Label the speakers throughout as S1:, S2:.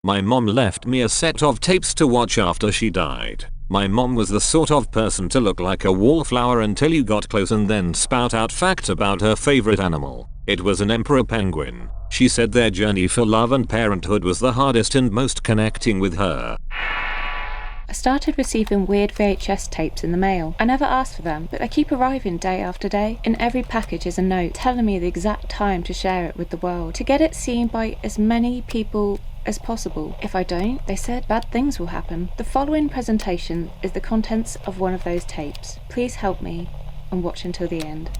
S1: My mom left me a set of tapes to watch after she died. My mom was the sort of person to look like a wallflower until you got close and then spout out facts about her favorite animal. It was an emperor penguin. She said their journey for love and parenthood was the hardest and most connecting with her.
S2: I started receiving weird VHS tapes in the mail. I never asked for them, but they keep arriving day after day. In every package is a note telling me the exact time to share it with the world, to get it seen by as many people as possible. If I don't, they said, bad things will happen. The following presentation is the contents of one of those tapes. Please help me and watch until the end.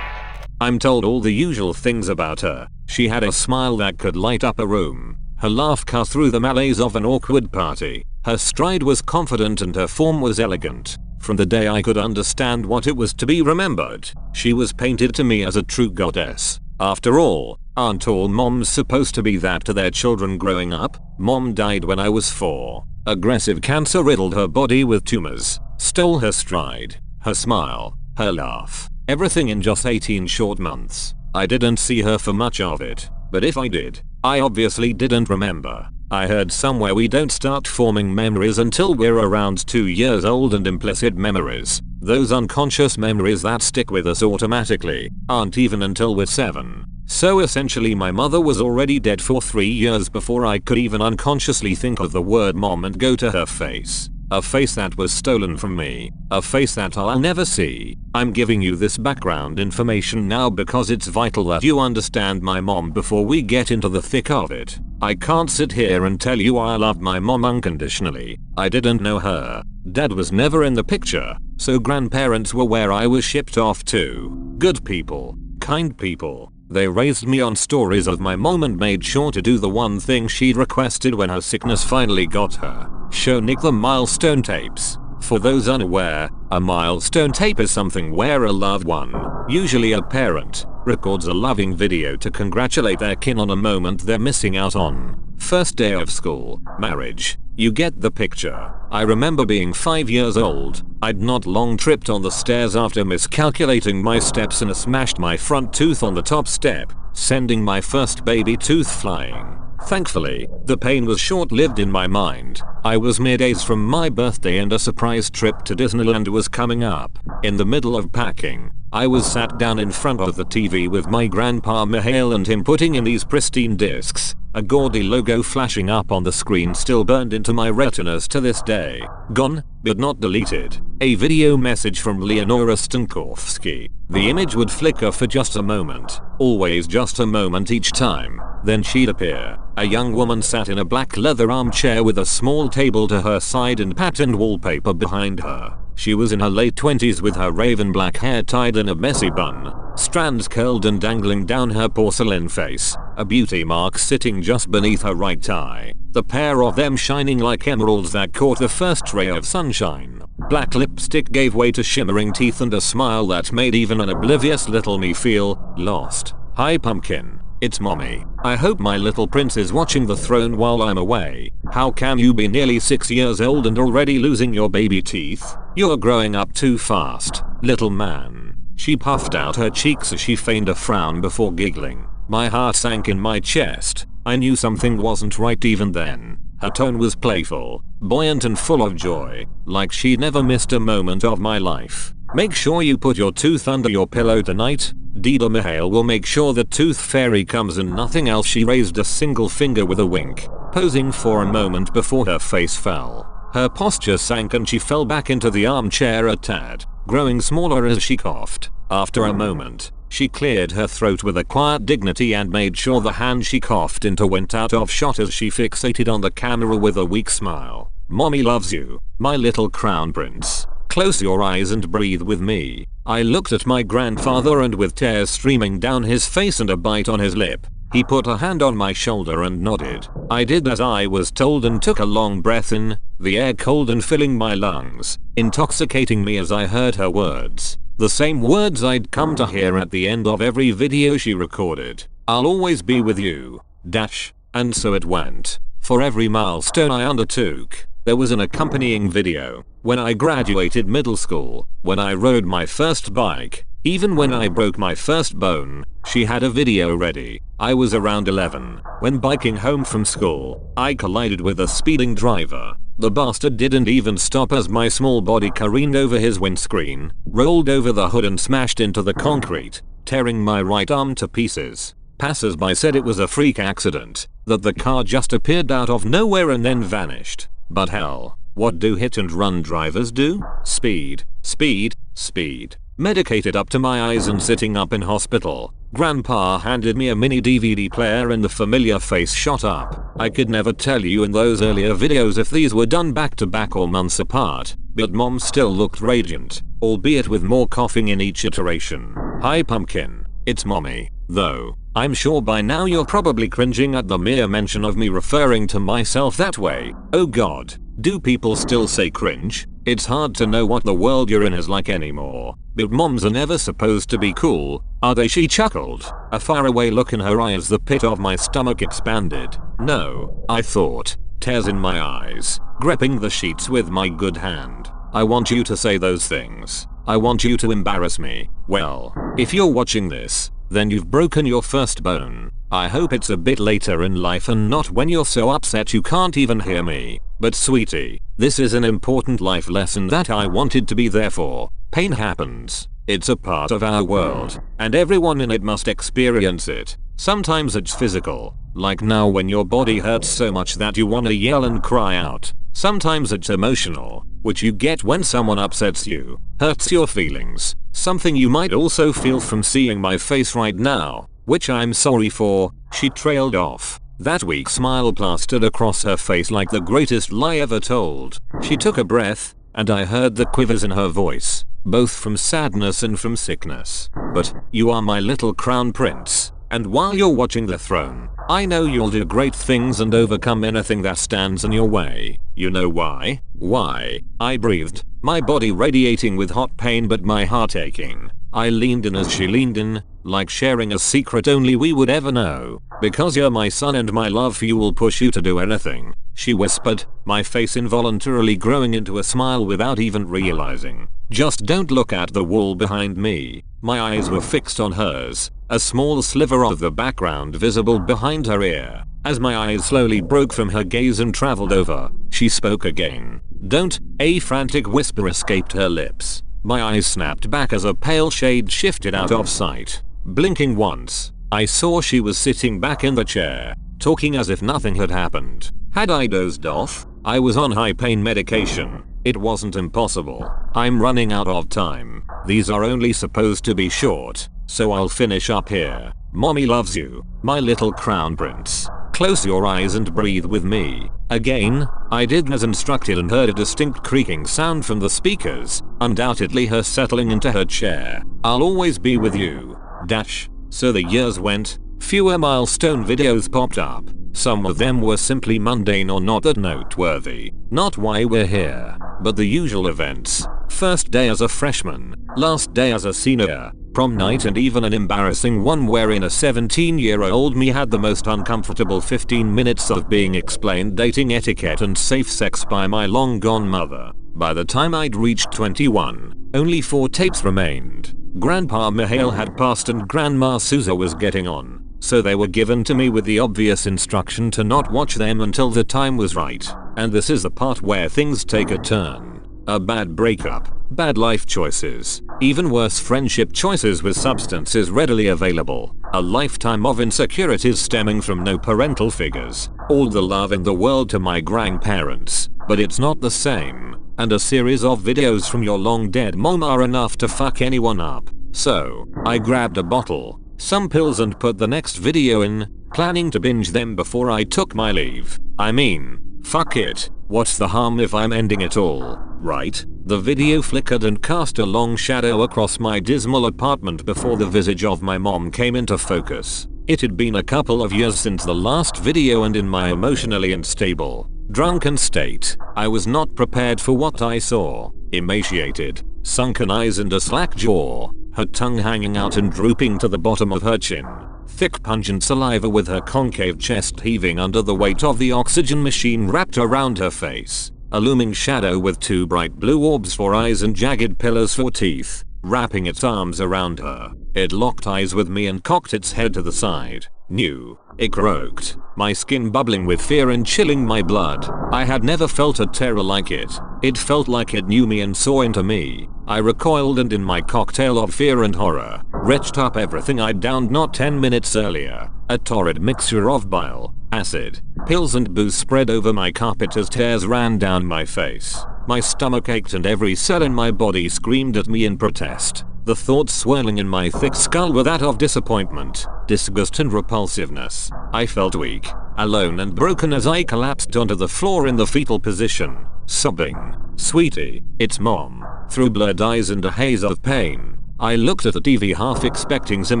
S1: I'm told all the usual things about her. She had a smile that could light up a room. Her laugh cut through the malaise of an awkward party. Her stride was confident and her form was elegant. From the day I could understand what it was to be remembered, she was painted to me as a true goddess. After all, aren't all moms supposed to be that to their children growing up? Mom died when I was 4. Aggressive cancer riddled her body with tumors, stole her stride, her smile, her laugh, everything in just 18 short months. I didn't see her for much of it, but if I did, I obviously didn't remember. I heard somewhere we don't start forming memories until we're around 2 years old, and implicit memories, those unconscious memories that stick with us automatically, aren't even until we're 7. So essentially my mother was already dead for 3 years before I could even unconsciously think of the word mom and go to her face. A face that was stolen from me. A face that I'll never see. I'm giving you this background information now because it's vital that you understand my mom before we get into the thick of it. I can't sit here and tell you I loved my mom unconditionally. I didn't know her. Dad was never in the picture, so grandparents were where I was shipped off to. Good people. Kind people. They raised me on stories of my mom and made sure to do the one thing she'd requested when her sickness finally got her. Show Nick the milestone tapes. For those unaware, a milestone tape is something where a loved one, usually a parent, records a loving video to congratulate their kin on a moment they're missing out on. First day of school, marriage. You get the picture. I remember being 5 years old. I'd not long tripped on the stairs after miscalculating my steps and smashed my front tooth on the top step, sending my first baby tooth flying. Thankfully, the pain was short-lived in my mind. I was mid-days from my birthday and a surprise trip to Disneyland was coming up. In the middle of packing, I was sat down in front of the TV with my grandpa Mihail and him putting in these pristine discs. A gaudy logo flashing up on the screen still burned into my retinas to this day. Gone, but not deleted. A video message from Leonora Stankovsky. The image would flicker for just a moment. Always just a moment each time. Then she'd appear. A young woman sat in a black leather armchair with a small table to her side and patterned wallpaper behind her. She was in her late 20s with her raven black hair tied in a messy bun, strands curled and dangling down her porcelain face, a beauty mark sitting just beneath her right eye, the pair of them shining like emeralds that caught the first ray of sunshine. Black lipstick gave way to shimmering teeth and a smile that made even an oblivious little me feel lost. Hi pumpkin. It's mommy. I hope my little prince is watching the throne while I'm away. How can you be nearly 6 years old and already losing your baby teeth? You're growing up too fast, little man. She puffed out her cheeks as she feigned a frown before giggling. My heart sank in my chest. I knew something wasn't right even then. Her tone was playful, buoyant and full of joy, like she'd never missed a moment of my life. Make sure you put your tooth under your pillow tonight. Dida Mihail will make sure the tooth fairy comes and nothing else. She raised a single finger with a wink, posing for a moment before her face fell. Her posture sank and she fell back into the armchair a tad, growing smaller as she coughed. After a moment, she cleared her throat with a quiet dignity and made sure the hand she coughed into went out of shot as she fixated on the camera with a weak smile. Mommy loves you, my little crown prince. Close your eyes and breathe with me. I looked at my grandfather and with tears streaming down his face and a bite on his lip, he put a hand on my shoulder and nodded. I did as I was told and took a long breath in, the air cold and filling my lungs, intoxicating me as I heard her words. The same words I'd come to hear at the end of every video she recorded. I'll always be with you. Dash. And so it went. For every milestone I undertook, there was an accompanying video. When I graduated middle school, when I rode my first bike, Even when I broke my first bone, she had a video ready. I was around 11 when biking home from school, I collided with a speeding driver. The bastard didn't even stop as my small body careened over his windscreen, rolled over the hood and smashed into the concrete, tearing my right arm to pieces. Passers-by said it was a freak accident, that the car just appeared out of nowhere and then vanished. But hell, what do hit and run drivers do? Speed, speed, speed. Medicated up to my eyes and sitting up in hospital, Grandpa handed me a mini DVD player and the familiar face shot up. I could never tell you in those earlier videos if these were done back to back or months apart, but Mom still looked radiant, albeit with more coughing in each iteration. Hi Pumpkin, it's Mommy, though. I'm sure by now you're probably cringing at the mere mention of me referring to myself that way. Oh god, do people still say cringe? It's hard to know what the world you're in is like anymore. But moms are never supposed to be cool, are they? She chuckled, a faraway look in her eye as the pit of my stomach expanded. No, I thought, tears in my eyes, gripping the sheets with my good hand. I want you to say those things. I want you to embarrass me. Well, if you're watching this, then you've broken your first bone. I hope it's a bit later in life and not when you're so upset you can't even hear me. But sweetie, this is an important life lesson that I wanted to be there for. Pain happens. It's a part of our world, and everyone in it must experience it. Sometimes it's physical, like now when your body hurts so much that you wanna yell and cry out. Sometimes it's emotional, which you get when someone upsets you, hurts your feelings. Something you might also feel from seeing my face right now, which I'm sorry for. She trailed off, that weak smile plastered across her face like the greatest lie ever told. She took a breath, and I heard the quivers in her voice, both from sadness and from sickness. But you are my little crown prince, and while you're watching the throne, I know you'll do great things and overcome anything that stands in your way. You know why? Why? I breathed, my body radiating with hot pain but my heart aching. I leaned in as she leaned in, like sharing a secret only we would ever know. Because you're my son and my love for you will push you to do anything, she whispered, my face involuntarily growing into a smile without even realizing. Just don't look at the wall behind me. My eyes were fixed on hers, a small sliver of the background visible behind her ear. As my eyes slowly broke from her gaze and traveled over, she spoke again. Don't, a frantic whisper escaped her lips. My eyes snapped back as a pale shade shifted out of sight. Blinking once, I saw she was sitting back in the chair, talking as if nothing had happened. Had I dozed off? I was on high pain medication. It wasn't impossible. I'm running out of time. These are only supposed to be short, so I'll finish up here. Mommy loves you, my little crown prince. Close your eyes and breathe with me. Again, I did as instructed and heard a distinct creaking sound from the speakers, undoubtedly her settling into her chair. I'll always be with you. Dash. So the years went, fewer milestone videos popped up. Some of them were simply mundane or not that noteworthy. Not why we're here, but the usual events. First day as a freshman, last day as a senior, prom night and even an embarrassing one wherein a 17-year-old me had the most uncomfortable 15 minutes of being explained dating etiquette and safe sex by my long gone mother. By the time I'd reached 21, only 4 tapes remained. Grandpa Mihail had passed and Grandma Sousa was getting on, so they were given to me with the obvious instruction to not watch them until the time was right. And this is the part where things take a turn. A bad breakup, bad life choices, even worse friendship choices with substances readily available, a lifetime of insecurities stemming from no parental figures, all the love in the world to my grandparents, but it's not the same, and a series of videos from your long dead mom are enough to fuck anyone up. So, I grabbed a bottle, some pills and put the next video in, planning to binge them before I took my leave. I mean, fuck it, what's the harm if I'm ending it all, right? The video flickered and cast a long shadow across my dismal apartment before the visage of my mom came into focus. It had been a couple of years since the last video and in my emotionally unstable, drunken state, I was not prepared for what I saw. Emaciated, sunken eyes and a slack jaw, her tongue hanging out and drooping to the bottom of her chin. Thick pungent saliva with her concave chest heaving under the weight of the oxygen machine wrapped around her face. A looming shadow with 2 bright blue orbs for eyes and jagged pillars for teeth. wrapping its arms around her. It locked eyes with me and cocked its head to the side. New. It croaked, my skin bubbling with fear and chilling my blood. I had never felt a terror like it. It felt like it knew me and saw into me. I recoiled and in my cocktail of fear and horror, retched up everything I'd downed not 10 minutes earlier. A torrid mixture of bile, acid, pills and booze spread over my carpet as tears ran down my face. My stomach ached and every cell in my body screamed at me in protest. The thoughts swirling in my thick skull were that of disappointment, disgust and repulsiveness. I felt weak, alone and broken as I collapsed onto the floor in the fetal position, sobbing. Sweetie, it's Mom. Through blurred eyes and a haze of pain, I looked at the TV half expecting some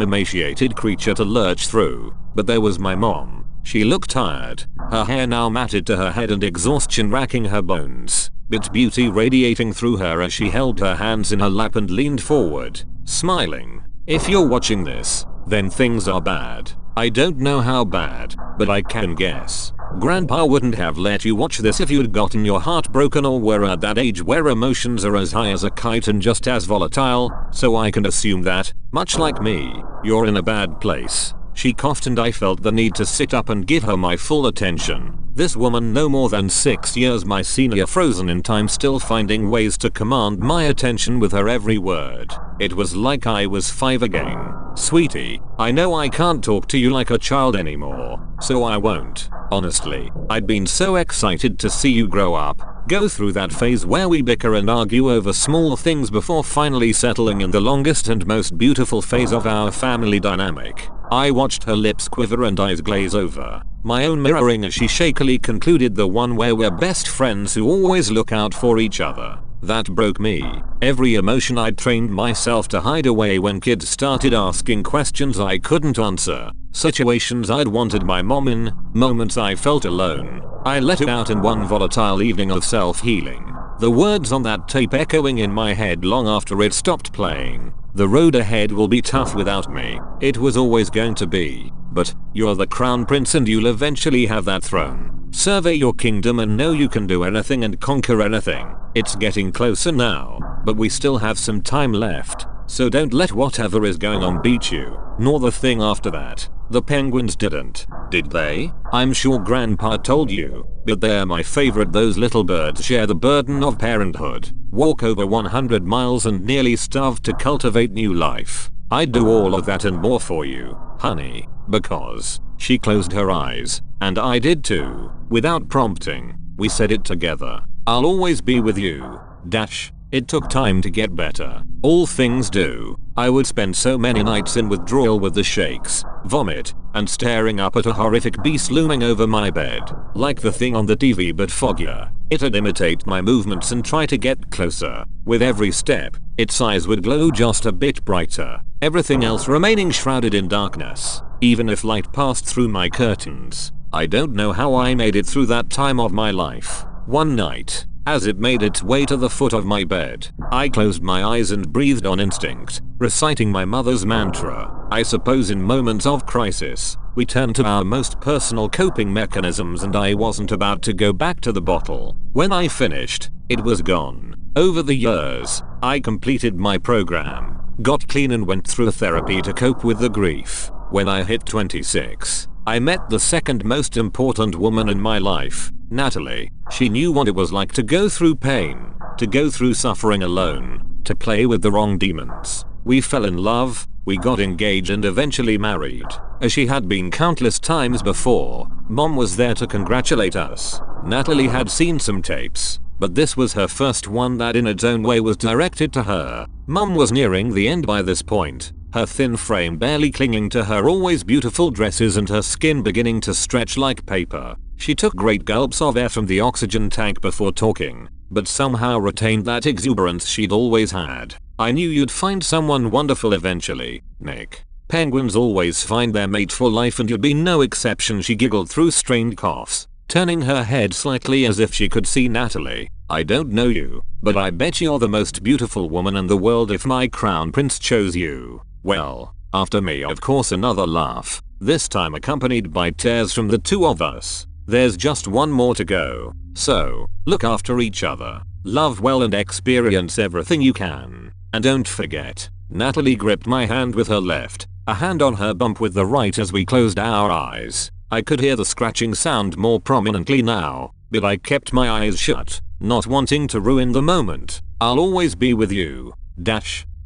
S1: emaciated creature to lurch through, but there was my mom. She looked tired, her hair now matted to her head and exhaustion racking her bones, but beauty radiating through her as she held her hands in her lap and leaned forward, smiling. If you're watching this, then things are bad. I don't know how bad, but I can guess. Grandpa wouldn't have let you watch this if you'd gotten your heart broken or were at that age where emotions are as high as a kite and just as volatile, so I can assume that, much like me, you're in a bad place. She coughed and I felt the need to sit up and give her my full attention. This woman no more than 6 years my senior, frozen in time, still finding ways to command my attention with her every word. It was like I was 5 again. Sweetie, I know I can't talk to you like a child anymore, so I won't. Honestly, I'd been so excited to see you grow up, go through that phase where we bicker and argue over small things before finally settling in the longest and most beautiful phase of our family dynamic. I watched her lips quiver and eyes glaze over, my own mirroring as she shakily concluded, the one where we're best friends who always look out for each other. That broke me. Every emotion I'd trained myself to hide away when kids started asking questions I couldn't answer, situations I'd wanted my mom in, moments I felt alone, I let it out in one volatile evening of self-healing. The words on that tape echoing in my head long after it stopped playing. The road ahead will be tough without me. It was always going to be. But, you're the crown prince and you'll eventually have that throne. Survey your kingdom and know you can do anything and conquer anything. It's getting closer now, but we still have some time left. So don't let whatever is going on beat you, nor the thing after that. The penguins didn't, did they? I'm sure Grandpa told you, but they're my favorite. Those little birds share the burden of parenthood, walk over 100 miles and nearly starve to cultivate new life. I'd do all of that and more for you, honey, because she closed her eyes, and I did too. Without prompting, we said it together. I'll always be with you, dash. It took time to get better. All things do. I would spend so many nights in withdrawal with the shakes, vomit, and staring up at a horrific beast looming over my bed. Like the thing on the TV but foggier. It'd imitate my movements and try to get closer. With every step, its eyes would glow just a bit brighter, everything else remaining shrouded in darkness, even if light passed through my curtains. I don't know how I made it through that time of my life. One night, as it made its way to the foot of my bed, I closed my eyes and breathed on instinct, reciting my mother's mantra. I suppose in moments of crisis, we turn to our most personal coping mechanisms, and I wasn't about to go back to the bottle. When I finished, it was gone. Over the years, I completed my program, got clean and went through therapy to cope with the grief. When I hit 26, I met the second most important woman in my life, Natalie. She knew what it was like to go through pain, to go through suffering alone, to play with the wrong demons. We fell in love, we got engaged and eventually married. As she had been countless times before, Mom was there to congratulate us. Natalie had seen some tapes, but this was her first one that in its own way was directed to her. Mom was nearing the end by this point, her thin frame barely clinging to her always beautiful dresses and her skin beginning to stretch like paper. She took great gulps of air from the oxygen tank before talking, but somehow retained that exuberance she'd always had. I knew you'd find someone wonderful eventually, Nick. Penguins always find their mate for life and you'd be no exception. She giggled through strained coughs, turning her head slightly as if she could see Natalie. I don't know you, but I bet you're the most beautiful woman in the world if my crown prince chose you. Well, after me of course. Another laugh, this time accompanied by tears from the two of us. There's just one more to go. So, look after each other, love well and experience everything you can. And don't forget, Natalie gripped my hand with her left, a hand on her bump with the right as we closed our eyes. I could hear the scratching sound more prominently now, but I kept my eyes shut, not wanting to ruin the moment. I'll always be with you.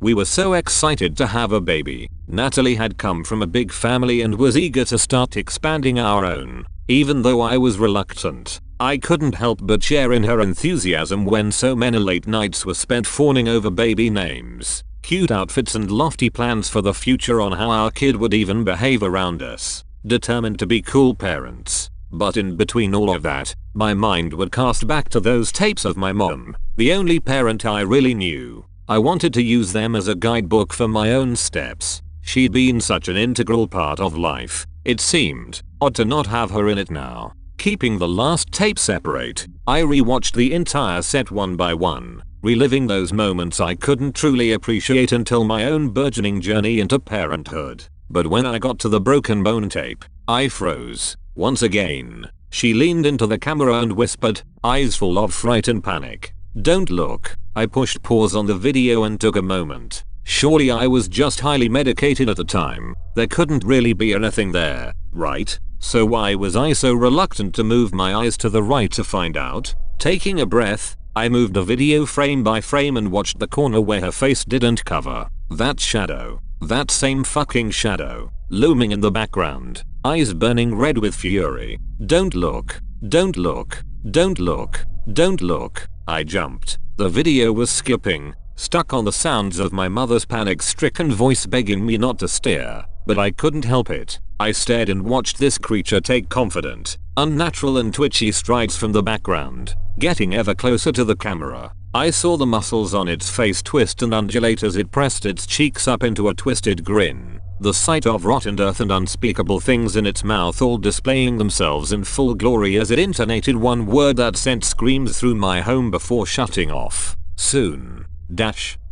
S1: We were so excited to have a baby. Natalie had come from a big family and was eager to start expanding our own. Even though I was reluctant, I couldn't help but share in her enthusiasm when so many late nights were spent fawning over baby names, cute outfits and lofty plans for the future on how our kid would even behave around us. Determined to be cool parents. But in between all of that, my mind would cast back to those tapes of my mom, the only parent I really knew. I wanted to use them as a guidebook for my own steps. She'd been such an integral part of life. It seemed odd to not have her in it now. Keeping the last tape separate, I rewatched the entire set one by one, reliving those moments I couldn't truly appreciate until my own burgeoning journey into parenthood. But when I got to the broken bone tape, I froze. Once again, she leaned into the camera and whispered, eyes full of fright and panic, "Don't look." I pushed pause on the video and took a moment. Surely I was just highly medicated at the time. There couldn't really be anything there, right? So why was I so reluctant to move my eyes to the right to find out? Taking a breath, I moved the video frame by frame and watched the corner where her face didn't cover. That shadow. That same fucking shadow. Looming in the background. Eyes burning red with fury. Don't look. Don't look. Don't look. Don't look. I jumped. The video was skipping, stuck on the sounds of my mother's panic-stricken voice begging me not to stare, but I couldn't help it. I stared and watched this creature take confident, unnatural and twitchy strides from the background, getting ever closer to the camera. I saw the muscles on its face twist and undulate as it pressed its cheeks up into a twisted grin. The sight of rotten earth and unspeakable things in its mouth all displaying themselves in full glory as it intonated one word that sent screams through my home before shutting off. Soon.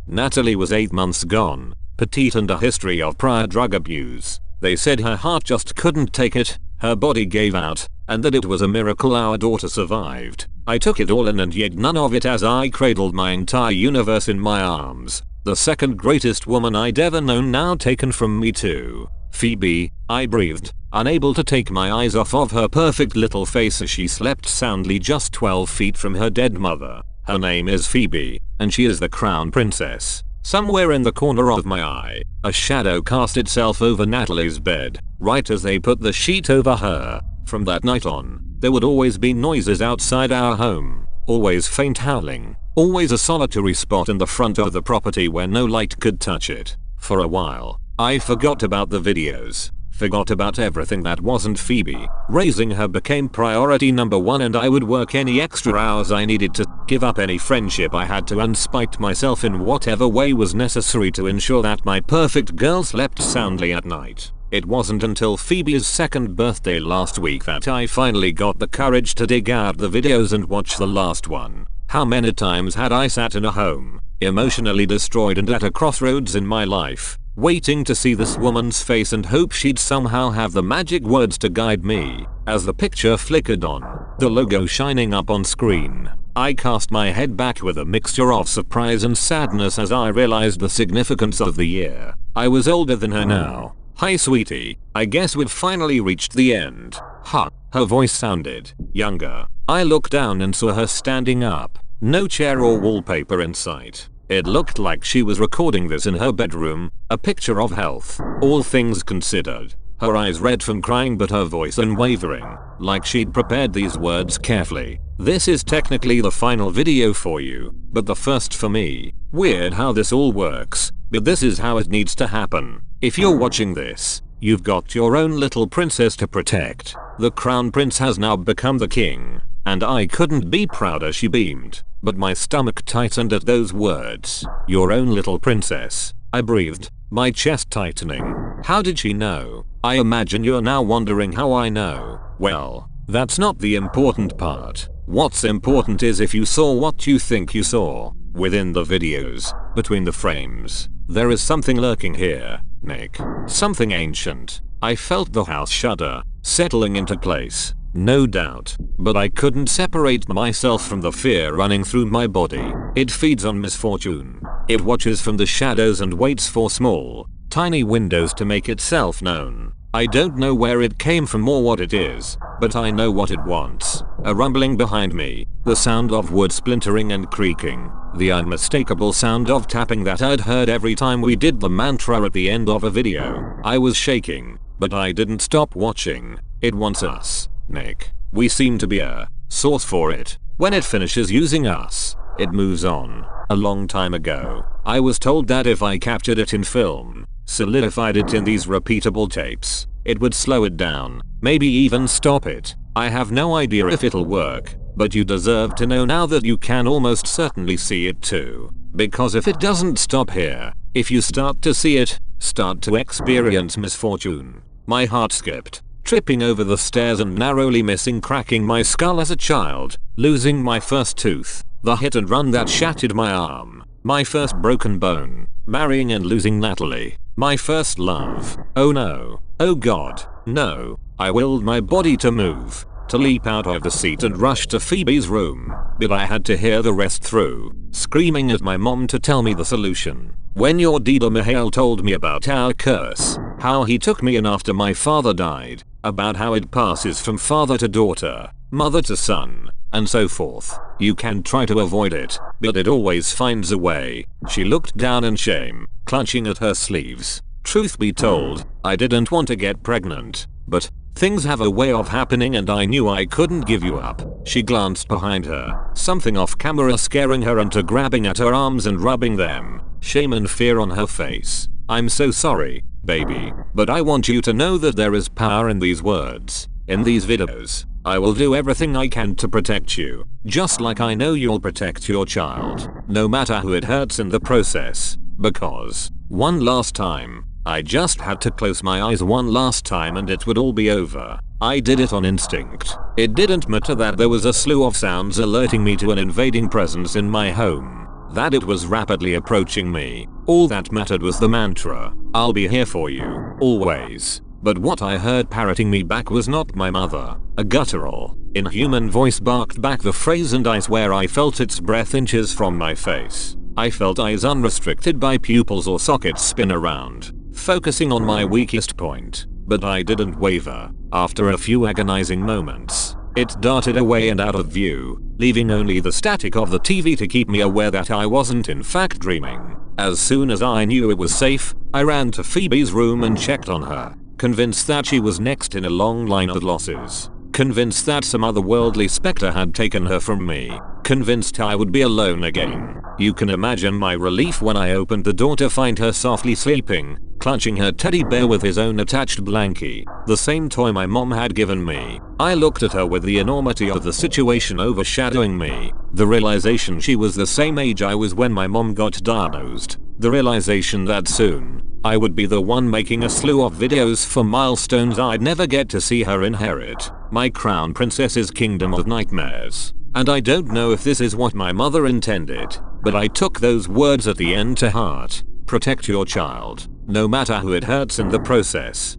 S1: Natalie was 8 months gone, petite and a history of prior drug abuse. They said her heart just couldn't take it, her body gave out, and that it was a miracle our daughter survived. I took it all in and yet none of it as I cradled my entire universe in my arms. The second greatest woman I'd ever known now taken from me too. Phoebe, I breathed, unable to take my eyes off of her perfect little face as she slept soundly just 12 feet from her dead mother. Her name is Phoebe, and she is the crown princess. Somewhere in the corner of my eye, a shadow cast itself over Natalie's bed, right as they put the sheet over her. From that night on, there would always be noises outside our home. Always faint howling. Always a solitary spot in the front of the property where no light could touch it. For a while, I forgot about the videos. Forgot about everything that wasn't Phoebe. Raising her became priority number one and I would work any extra hours I needed to, give up any friendship I had to and spite myself in whatever way was necessary to ensure that my perfect girl slept soundly at night. It wasn't until Phoebe's second birthday last week that I finally got the courage to dig out the videos and watch the last one. How many times had I sat in a home, emotionally destroyed and at a crossroads in my life, waiting to see this woman's face and hope she'd somehow have the magic words to guide me. As the picture flickered on, the logo shining up on screen, I cast my head back with a mixture of surprise and sadness as I realized the significance of the year. I was older than her now. "Hi sweetie, I guess we've finally reached the end." Huh. Her voice sounded younger. I looked down and saw her standing up. No chair or wallpaper in sight. It looked like she was recording this in her bedroom, a picture of health, all things considered. Her eyes red from crying but her voice unwavering, like she'd prepared these words carefully. "This is technically the final video for you, but the first for me. Weird how this all works, but this is how it needs to happen. If you're watching this, you've got your own little princess to protect. The crown prince has now become the king." And I couldn't be prouder, she beamed. But my stomach tightened at those words. "Your own little princess." I breathed, my chest tightening. How did she know? I imagine you're now wondering how I know. Well, that's not the important part. What's important is if you saw what you think you saw. Within the videos, between the frames, there is something lurking here, Nick. Something ancient. I felt the house shudder, settling into place. No doubt, but I couldn't separate myself from the fear running through my body. It feeds on misfortune. It watches from the shadows and waits for small, tiny windows to make itself known. I don't know where it came from or what it is, but I know what it wants. A rumbling behind me, the sound of wood splintering and creaking, the unmistakable sound of tapping that I'd heard every time we did the mantra at the end of a video. I was shaking, but I didn't stop watching. It wants us, Nick. We seem to be a source for it. When it finishes using us, it moves on. A long time ago, I was told that if I captured it in film, solidified it in these repeatable tapes, it would slow it down, maybe even stop it. I have no idea if it'll work, but you deserve to know now that you can almost certainly see it too. Because if it doesn't stop here, if you start to see it, start to experience misfortune. My heart skipped, tripping over the stairs and narrowly missing cracking my skull as a child, losing my first tooth, the hit and run that shattered my arm, my first broken bone, marrying and losing Natalie, my first love. Oh no. Oh god. No. I willed my body to move, to leap out of the seat and rush to Phoebe's room, but I had to hear the rest through, screaming at my mom to tell me the solution. When your Dida Mihail told me about our curse, how he took me in after my father died, about how it passes from father to daughter, mother to son, and so forth. You can try to avoid it, but it always finds a way. She looked down in shame, clutching at her sleeves. Truth be told, I didn't want to get pregnant, but things have a way of happening and I knew I couldn't give you up. She glanced behind her, something off camera scaring her into grabbing at her arms and rubbing them, shame and fear on her face. I'm so sorry, baby, but I want you to know that there is power in these words, in these videos. I will do everything I can to protect you, just like I know you'll protect your child, no matter who it hurts in the process, because, one last time, I just had to close my eyes one last time and it would all be over. I did it on instinct. It didn't matter that there was a slew of sounds alerting me to an invading presence in my home, that it was rapidly approaching me. All that mattered was the mantra, I'll be here for you, always. But what I heard parroting me back was not my mother. A guttural, inhuman voice barked back the phrase and I swear I felt its breath inches from my face. I felt eyes unrestricted by pupils or sockets spin around, focusing on my weakest point. But I didn't waver. After a few agonizing moments, it darted away and out of view, leaving only the static of the TV to keep me aware that I wasn't in fact dreaming. As soon as I knew it was safe, I ran to Phoebe's room and checked on her, convinced that she was next in a long line of losses. Convinced that some otherworldly specter had taken her from me. Convinced I would be alone again. You can imagine my relief when I opened the door to find her softly sleeping, clutching her teddy bear with his own attached blankie, the same toy my mom had given me. I looked at her with the enormity of the situation overshadowing me. The realization she was the same age I was when my mom got diagnosed. The realization that soon, I would be the one making a slew of videos for milestones I'd never get to see her inherit. My crown princess's kingdom of nightmares. And I don't know if this is what my mother intended, but I took those words at the end to heart. Protect your child, no matter who it hurts in the process.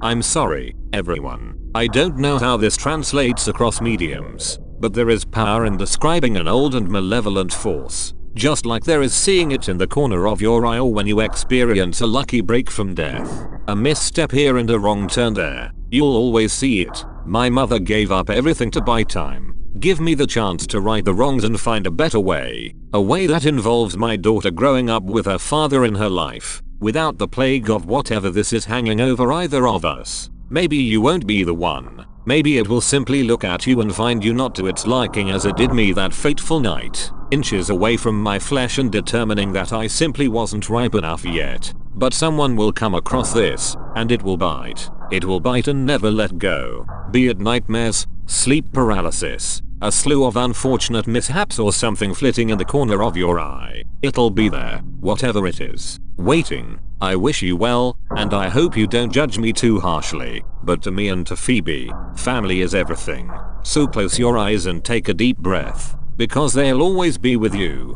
S1: I'm sorry, everyone. I don't know how this translates across mediums, but there is power in describing an old and malevolent force. Just like there is seeing it in the corner of your eye or when you experience a lucky break from death. A misstep here and a wrong turn there. You'll always see it. My mother gave up everything to buy time. Give me the chance to right the wrongs and find a better way. A way that involves my daughter growing up with her father in her life, without the plague of whatever this is hanging over either of us. Maybe you won't be the one. Maybe it will simply look at you and find you not to its liking as it did me that fateful night, inches away from my flesh and determining that I simply wasn't ripe enough yet. But someone will come across this, and it will bite. It will bite and never let go. Be it nightmares, sleep paralysis, a slew of unfortunate mishaps or something flitting in the corner of your eye. It'll be there, whatever it is, waiting. I wish you well, and I hope you don't judge me too harshly, but to me and to Phoebe, family is everything. So close your eyes and take a deep breath, because they'll always be with you.